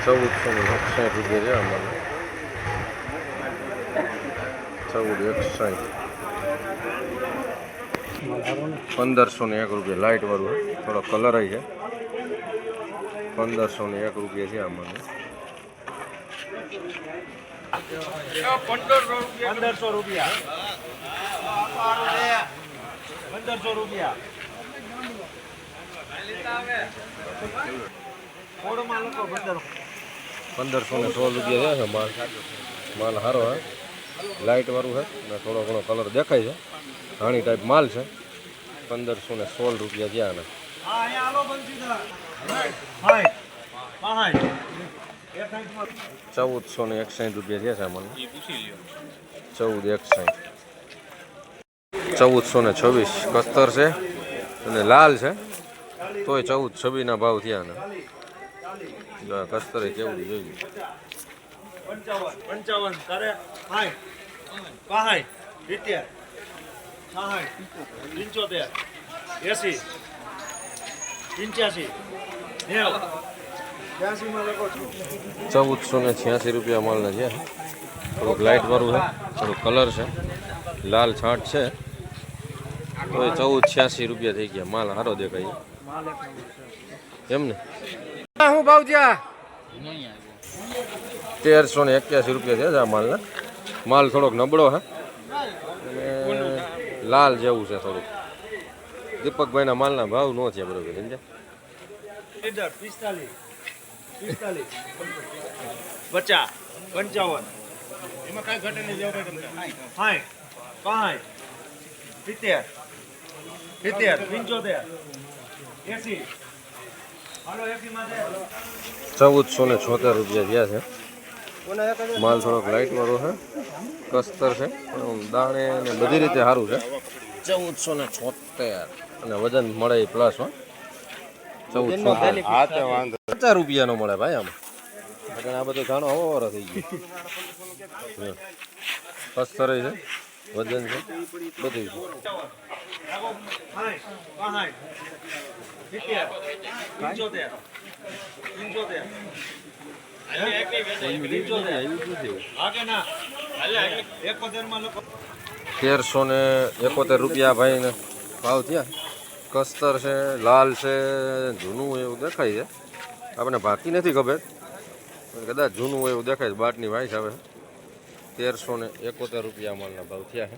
1460 રૂપિયા છે અમારે 1461 રૂપિયા લાઇટ વાળું થોડો કલર આવી છે 1501 રૂપિયા છે અમારે 1500 રૂપિયા 1500 રૂપિયા 1516 રૂપિયા છે માલ માલ સારો હે લાઇટ વાળું છે ને થોડો ઘણો કલર દેખાય છે ઘણી ટાઈપ માલ છે 1516 રૂપિયા થયા ને 1461 રૂપિયા થયા છે મને 1461 1426 કસ્તર છે અને લાલ છે તોય 1426 ના ભાવ થયા ને કસ્તરે કેવું જોયું 55 તારે 60 70 60 75 80 1486 રૂપિયા માલના છે થોડુંક લાઇટ વાળું છે થોડુંક કલર છે લાલ છાંટ છે તોય 1486 રૂપિયા થઈ ગયા માલ સારો દેખાય એમ ને શું ભાવ થયા 1381 રૂપિયા છે આ માલના માલ થોડોક નબળો હે અને લાલ જેવું છે થોડુંક દીપકભાઈના માલના ભાવ ન છે બરોબર સમજ્યા 45 50 55 એમાં કઈ ઘટે નહીં જેવું તમને 60 70 75 80 હાલો 80 માં 1476 રૂપિયા થયા છે માલ થોડોક લાઇટ વાળો છે કસ્તર છે પણ દાણે ને બધી રીતે સારું છે 1476 અને વજન મળે પ્લસ હો 1450 રૂપિયાનો મળે ભાઈ આમ આ બધું ઘણો અવારો થઈ ગયો કસ્તર છે વજન છે બધું છે 1371 રૂપિયા ભાઈ ને ભાવ થયા કસ્તર છે લાલ છે જૂનું એવું દેખાય છે આપણે બાકી નથી ખબર કદાચ જૂનું એવું દેખાય છે બાટની વાઈસ આવે 1371 રૂપિયા માલના ભાવ થયા છે